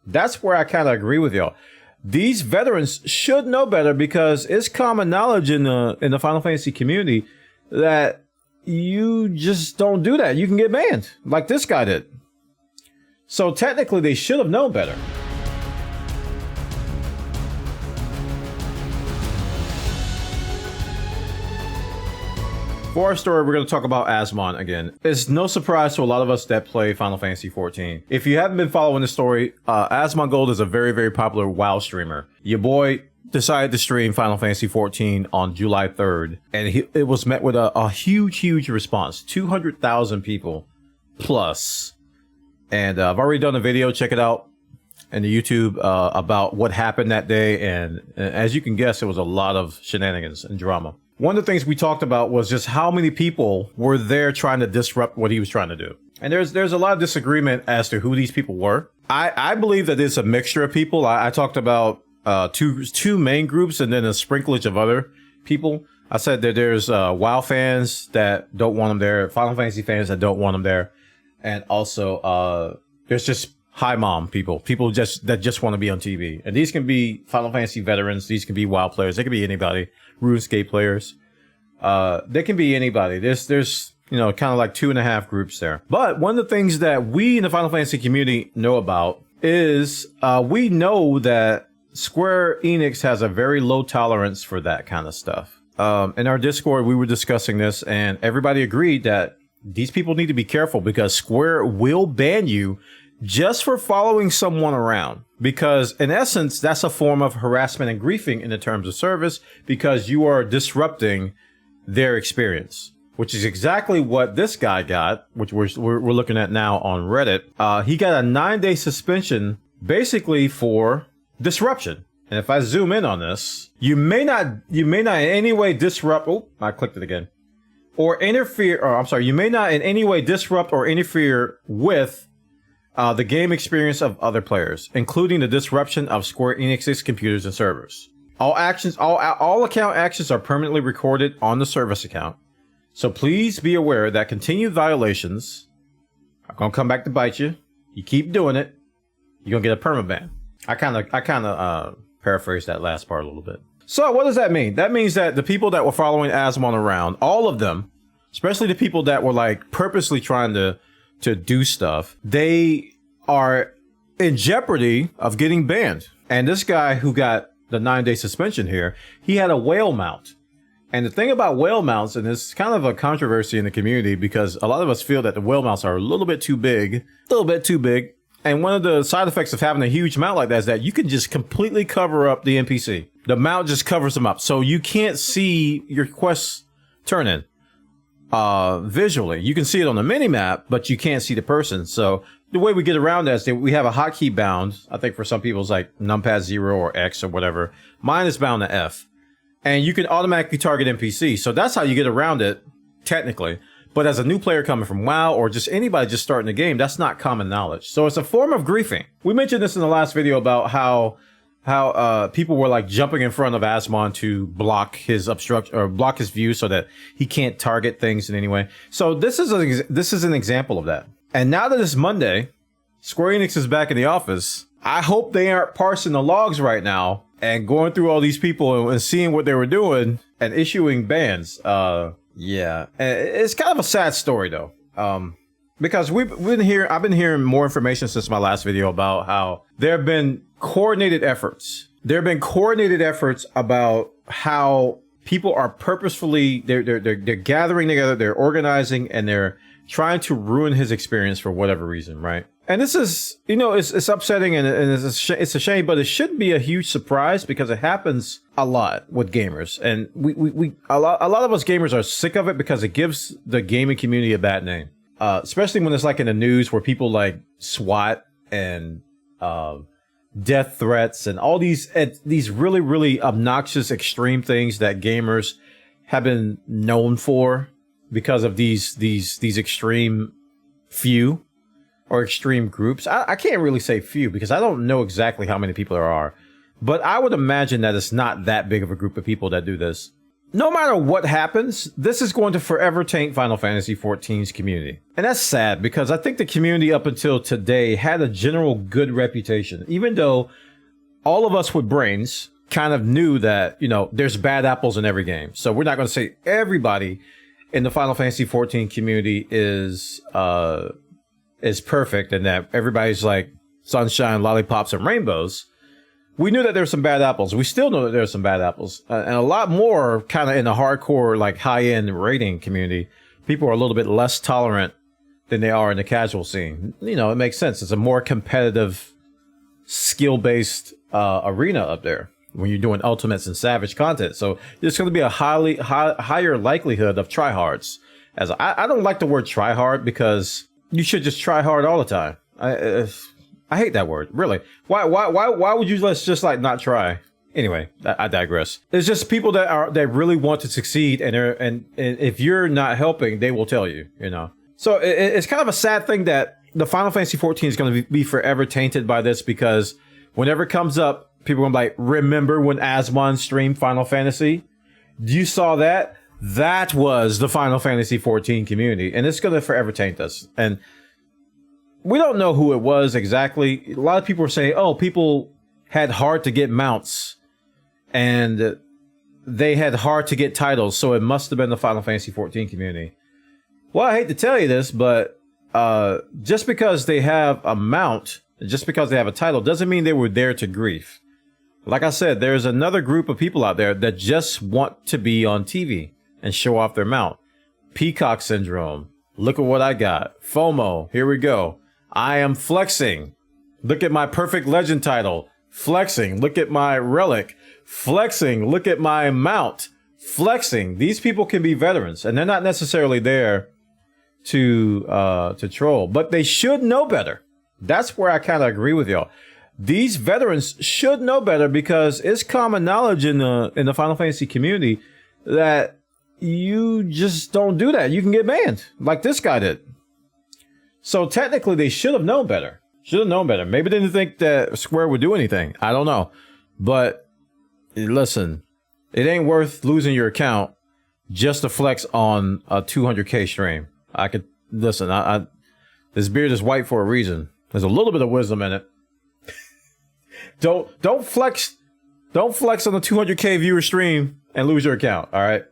That's where I kind of agree with y'all. These veterans should know better because it's common knowledge in the Final Fantasy community that you just don't do that. You can get banned like this guy did. So technically they should have known better. For our story, we're going to talk about Asmon again. It's no surprise to a lot of us that play Final Fantasy XIV. If you haven't been following the story, Asmongold is a very, very popular WoW streamer. Your boy decided to stream Final Fantasy XIV on July 3rd, and it was met with a huge, huge response. 200,000 people plus. And I've already done a video, check it out, in the YouTube about what happened that day. And as you can guess, it was a lot of shenanigans and drama. One of the things we talked about was just how many people were there trying to disrupt what he was trying to do. And there's a lot of disagreement as to who these people were. I believe that it's a mixture of people. I talked about two main groups and then a sprinklage of other people. I said that there's WoW fans that don't want them there, Final Fantasy fans that don't want them there, and also there's just high mom people that just want to be on TV. And these can be Final Fantasy veterans, these can be WoW players, they can be anybody. RuneScape players. They can be anybody. There's you know, kind of like 2.5 groups there. But one of the things that we in the Final Fantasy community know about is we know that Square Enix has a very low tolerance for that kind of stuff. In our Discord, we were discussing this and everybody agreed that these people need to be careful because Square will ban you just for following someone around, because in essence, that's a form of harassment and griefing in the terms of service because you are disrupting their experience, which is exactly what this guy got, which we're looking at now on Reddit. He got a 9-day suspension basically for disruption. And if I zoom in on this, you may not in any way disrupt. Oh, I clicked it again. Or interfere, or I'm sorry, you may not in any way disrupt or interfere with the game experience of other players, including the disruption of Square Enix's computers and servers. All account actions are permanently recorded on the service account. So please be aware that continued violations are gonna come back to bite you. You keep doing it, you're gonna get a permaban. I kind of paraphrased that last part a little bit. So what does that mean? That means that the people that were following Asmon around, all of them, especially the people that were like purposely trying to do stuff, they are in jeopardy of getting banned. And this guy who got the 9-day suspension here, he had a whale mount. And the thing about whale mounts, and it's kind of a controversy in the community because a lot of us feel that the whale mounts are a little bit too big. And one of the side effects of having a huge mount like that is that you can just completely cover up the NPC. The mount just covers them up. So you can't see your quests turn in. Visually, you can see it on the mini map, but you can't see the person. So the way we get around that is that we have a hotkey bound. I think for some people it's like numpad 0 or X or whatever. Mine is bound to F, and you can automatically target NPC. So that's how you get around it technically. But as a new player coming from WoW or just anybody just starting the game, that's not common knowledge. So it's a form of griefing. We mentioned this in the last video about how people were like jumping in front of Asmon to block his block his view so that he can't target things in any way. So this is an example of that. And now that it's Monday, Square Enix is back in the office. I hope they aren't parsing the logs right now and going through all these people and seeing what they were doing and issuing bans. Yeah, it's kind of a sad story though. Because I've been hearing more information since my last video about how there have been coordinated efforts. There have been coordinated efforts about how people are purposefully, they're gathering together, they're organizing, and they're trying to ruin his experience for whatever reason, right? And this is, you know, it's upsetting and it's a shame, but it shouldn't be a huge surprise because it happens a lot with gamers. And a lot of us gamers are sick of it because it gives the gaming community a bad name. Especially when it's like in the news where people like SWAT and death threats and all these really, really obnoxious extreme things that gamers have been known for because of these extreme few or extreme groups. I can't really say few because I don't know exactly how many people there are, but I would imagine that it's not that big of a group of people that do this. no matter what happens, this is going to forever taint Final Fantasy XIV's community. And that's sad because I think the community up until today had a general good reputation, even though all of us with brains kind of knew that, you know, there's bad apples in every game. So we're not going to say everybody in the Final Fantasy XIV community is perfect and that everybody's like sunshine, lollipops, and rainbows. We knew that there's some bad apples. We still know that there's some bad apples. And a lot more kind of in the hardcore, like high-end rating community. People are a little bit less tolerant than they are in the casual scene. You know, it makes sense. It's a more competitive, skill-based arena up there when you're doing ultimates and savage content. So there's going to be a higher likelihood of tryhards. As I don't like the word tryhard because you should just try hard all the time. I hate that word, really. Why would you just like not try? Anyway, I digress. It's just people that really want to succeed, and if you're not helping, they will tell you, you know. So it's kind of a sad thing that the Final Fantasy XIV is going to be forever tainted by this, because whenever it comes up, people are going to be like, remember when Asmon streamed Final Fantasy? You saw that? That was the Final Fantasy XIV community, and it's going to forever taint us. And we don't know who it was exactly. A lot of people are saying, oh, people had hard to get mounts and they had hard to get titles, so it must have been the Final Fantasy XIV community. Well, I hate to tell you this, but just because they have a mount, just because they have a title, doesn't mean they were there to grief. Like I said, there's another group of people out there that just want to be on TV and show off their mount. Peacock syndrome. Look at what I got. FOMO. Here we go. I am flexing. Look at my perfect legend title. Flexing. Look at my relic. Flexing. Look at my mount. Flexing. These people can be veterans, and they're not necessarily there to troll, but they should know better. That's where I kind of agree with y'all. These veterans should know better, because it's common knowledge in the Final Fantasy community that you just don't do that. You can get banned, like this guy did. So technically, they should have known better. Should have known better. Maybe they didn't think that Square would do anything. I don't know. But listen, it ain't worth losing your account just to flex on a 200K stream. I could listen. This beard is white for a reason. There's a little bit of wisdom in it. Don't flex on a 200K viewer stream and lose your account. All right.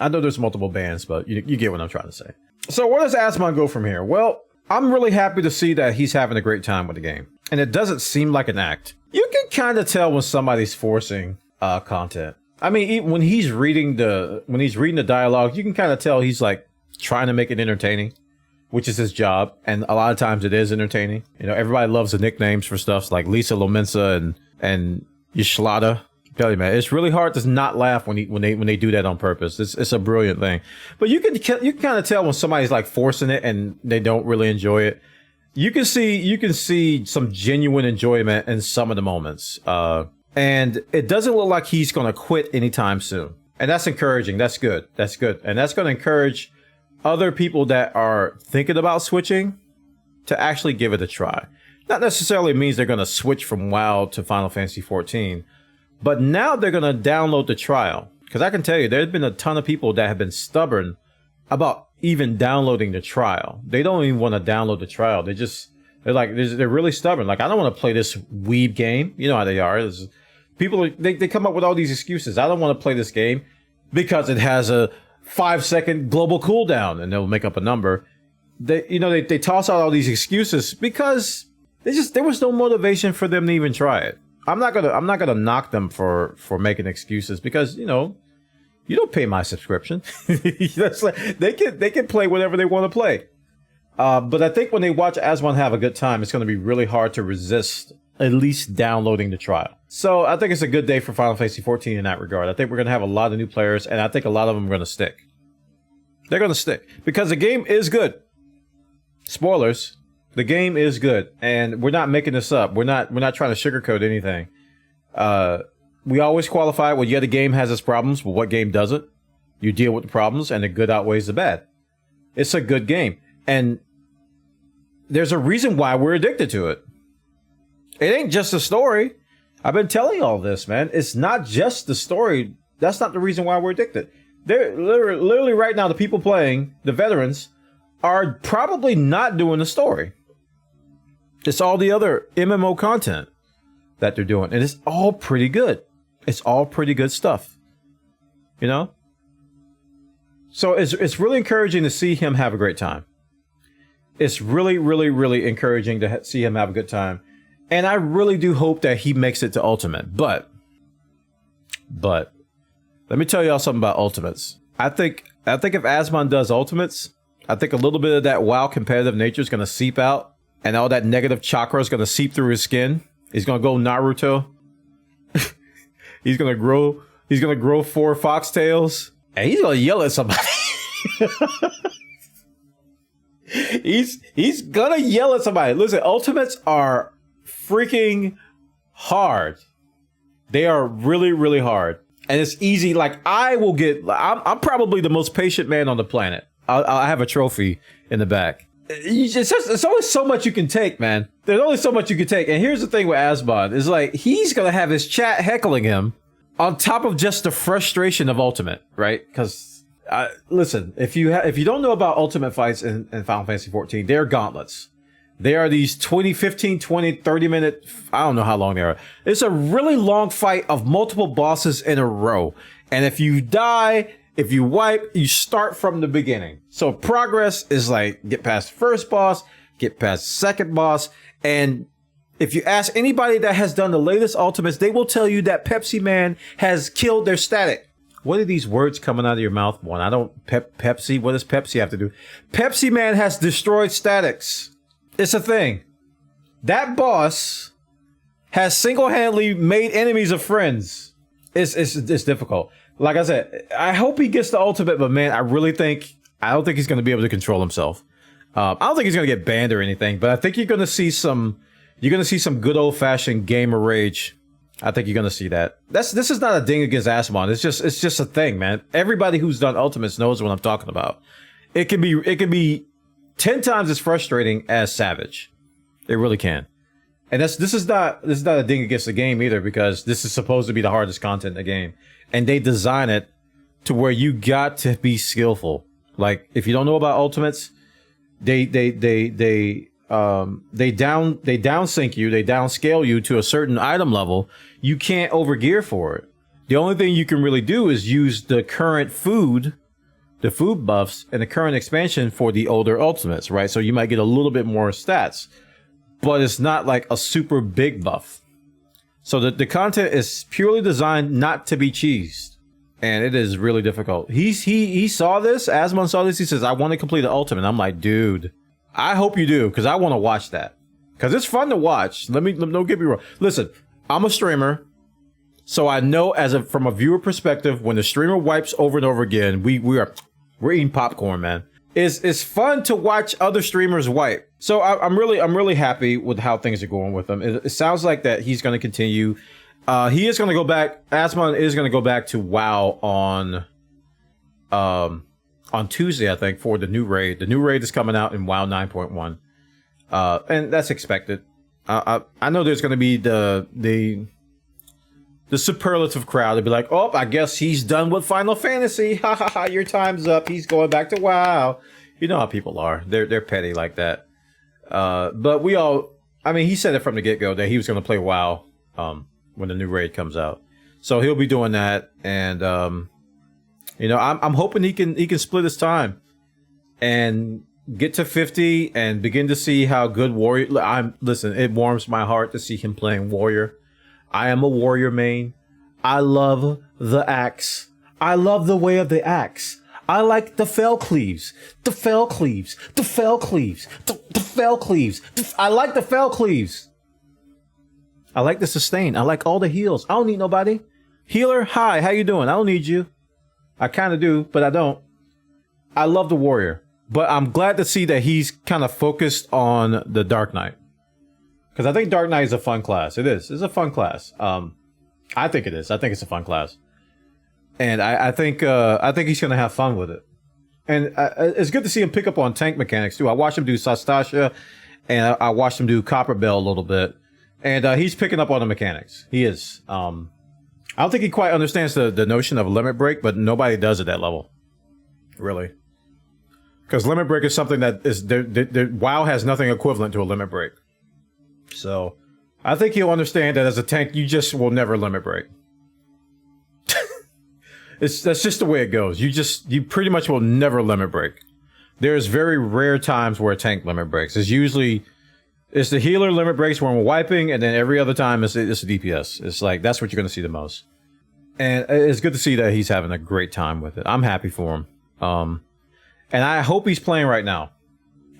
I know there's multiple bans, but you get what I'm trying to say. So where does Asmon go from here? Well, I'm really happy to see that he's having a great time with the game, and it doesn't seem like an act. You can kind of tell when somebody's forcing content. I mean, when he's reading the dialogue, you can kind of tell he's like trying to make it entertaining, which is his job, and a lot of times it is entertaining. You know, everybody loves the nicknames for stuff like Lisa Lomensa and Yishlada. Tell you, man, it's really hard to not laugh when they do that on purpose. It's a brilliant thing. But you can kind of tell when somebody's like forcing it and they don't really enjoy it. You can see some genuine enjoyment in some of the moments. And it doesn't look like he's going to quit anytime soon. And that's encouraging. That's good. That's good. And that's going to encourage other people that are thinking about switching to actually give it a try. Not necessarily means they're going to switch from WoW to Final Fantasy XIV. But now they're going to download the trial. Because I can tell you, there's been a ton of people that have been stubborn about even downloading the trial. They don't even want to download the trial. They're really stubborn. Like, I don't want to play this weeb game. You know how they are. They come up with all these excuses. I don't want to play this game because it has a 5-second global cooldown, and they'll make up a number. They toss out all these excuses because there was no motivation for them to even try it. I'm not gonna knock them for making excuses, because you don't pay my subscription. They can play whatever they want to play. But I think when they watch Asmon have a good time, it's going to be really hard to resist at least downloading the trial. So I think it's a good day for Final Fantasy XIV in that regard. I think we're going to have a lot of new players, and I think a lot of them are going to stick. They're going to stick because the game is good. Spoilers. The game is good, and we're not making this up. We're not trying to sugarcoat anything. We always qualify, well, yeah, the game has its problems, but what game doesn't? You deal with the problems, and the good outweighs the bad. It's a good game, and there's a reason why we're addicted to it. It ain't just the story. I've been telling you all this, man. It's not just the story That's not the reason why we're addicted. They're literally right now, the people playing, the veterans, are probably not doing the story. It's all the other MMO content that they're doing. And it's all pretty good. It's all pretty good stuff. You know? So it's really encouraging to see him have a great time. It's really, really, really encouraging to see him have a good time. And I really do hope that he makes it to Ultimate. But let me tell y'all something about Ultimates. I think if Asmon does Ultimates, I think a little bit of that WoW competitive nature is going to seep out, and all that negative chakra is going to seep through his skin. He's going to go Naruto. He's going to grow 4 foxtails, and he's going to yell at somebody. He's going to yell at somebody. Listen, Ultimates are freaking hard. They are really, really hard. And it's easy. Like, I'm probably the most patient man on the planet. I have a trophy in the back. It's only so much you can take, man. There's only so much you can take. And here's the thing with Asmon, is like, he's going to have his chat heckling him on top of just the frustration of Ultimate, right? Because, listen, if you don't know about Ultimate fights in Final Fantasy XIV, they're gauntlets. They are these 15, 20, 30 minute, I don't know how long they are. It's a really long fight of multiple bosses in a row. And if you die, if you wipe, you start from the beginning. So progress is like, get past the first boss, get past the second boss. And if you ask anybody that has done the latest Ultimates, they will tell you that Pepsi Man has killed their static. What are these words coming out of your mouth? One, I don't, Pepsi, what does Pepsi have to do? Pepsi Man has destroyed statics. It's a thing. That boss has single-handedly made enemies of friends. It's difficult. Like I said, I hope he gets the Ultimate, but man, I don't think he's going to be able to control himself. I don't think he's going to get banned or anything, but I think you're going to see some good old-fashioned gamer rage. I think you're going to see that. This is not a ding against Asmon. It's just a thing, man. Everybody who's done Ultimates knows what I'm talking about. It can be 10 times as frustrating as Savage. It really can. And this is not a ding against the game either, because this is supposed to be the hardest content in the game. And they design it to where you got to be skillful. Like, if you don't know about Ultimates, they downsync you, they downscale you to a certain item level. You can't overgear for it. The only thing you can really do is use the current food, the food buffs, and the current expansion for the older Ultimates, right? So you might get a little bit more stats, but it's not like a super big buff. So the content is purely designed not to be cheesed, and it is really difficult. He saw this, Asmon saw this, he says, I want to complete the Ultimate. I'm like, dude, I hope you do, because I want to watch that. Because it's fun to watch. Don't get me wrong. Listen, I'm a streamer, so I know from a viewer perspective, when the streamer wipes over and over again, we're eating popcorn, man. It's fun to watch other streamers wipe. So I'm really happy with how things are going with him. It sounds like that he's going to continue. He is going to go back. Asmon is going to go back to WoW on Tuesday, I think, for the new raid. The new raid is coming out in WoW 9.1, and that's expected. I know there's going to be the superlative crowd to be like, oh, I guess he's done with Final Fantasy. Ha ha ha, your time's up. He's going back to WoW. You know how people are. They're petty like that. But he said it from the get-go that he was going to play WoW when the new raid comes out. So he'll be doing that. And, I'm hoping he can split his time and get to 50 and begin to see how good Warrior... Listen, it warms my heart to see him playing Warrior. I am a Warrior main. I love the axe. I love the way of the axe. I like the fell cleaves. The fell cleaves. The fell cleaves. The fell cleaves. I like the fell cleaves. I like the sustain. I like all the heals. I don't need nobody. Healer, hi, how you doing? I don't need you. I kind of do, but I don't. I love the Warrior. But I'm glad to see that he's kind of focused on the Dark Knight. Because I think Dark Knight is a fun class. It is. It's a fun class. I think it is. I think it's a fun class. And I think he's going to have fun with it. And it's good to see him pick up on tank mechanics, too. I watched him do Sastasha, and I watched him do Copper Bell a little bit. And he's picking up on the mechanics. He is. I don't think he quite understands the notion of a limit break, but nobody does at that level, really. Because limit break is something that is WoW has nothing equivalent to a limit break. So I think he'll understand that as a tank, you just will never limit break. That's just the way it goes. You pretty much will never limit break. There's very rare times where a tank limit breaks. It's the healer limit breaks when we're wiping, and then every other time it's a DPS. It's like, that's what you're going to see the most. And it's good to see that he's having a great time with it. I'm happy for him. And I hope he's playing right now.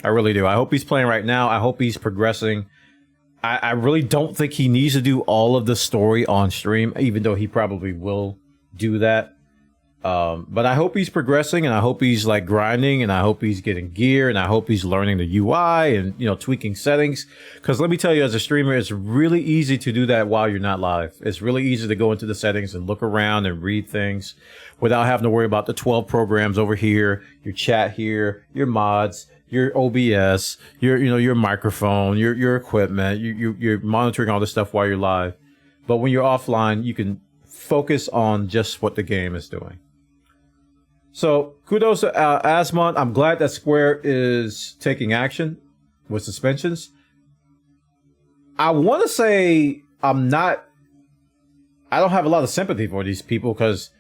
I really do. I hope he's playing right now. I hope he's progressing. I really don't think he needs to do all of the story on stream, even though he probably will do that. But I hope he's progressing, and I hope he's like grinding, and I hope he's getting gear, and I hope he's learning the UI and, you know, tweaking settings. Because let me tell you, as a streamer, it's really easy to do that while you're not live. It's really easy to go into the settings and look around and read things without having to worry about the 12 programs over here, your chat here, your mods, your OBS, your microphone, your equipment. You're monitoring all this stuff while you're live. But when you're offline, you can focus on just what the game is doing. So kudos to Asmon. I'm glad that Square is taking action with suspensions. I want to say I don't have a lot of sympathy for these people, because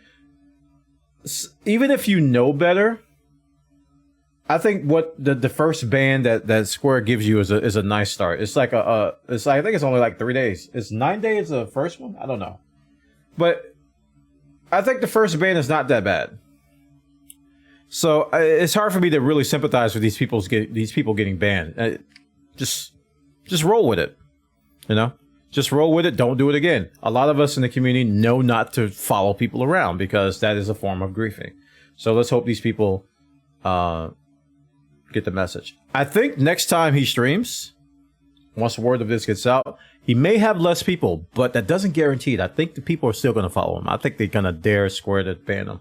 even if you know better, I think what the first ban that Square gives you is a nice start. It's like I think it's only like 3 days. It's 9 days the first one. I don't know, but I think the first ban is not that bad. So it's hard for me to really sympathize with these people getting banned. Just roll with it, you know. Just roll with it. Don't do it again. A lot of us in the community know not to follow people around because that is a form of griefing. So let's hope these people get the message. I think next time he streams, once the word of this gets out, he may have less people, but that doesn't guarantee it. I think the people are still going to follow him. I think they're going to dare Square to ban him.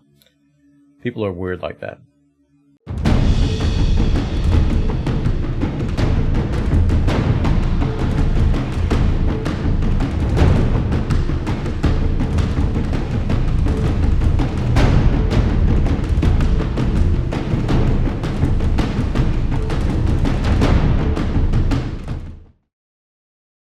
People are weird like that.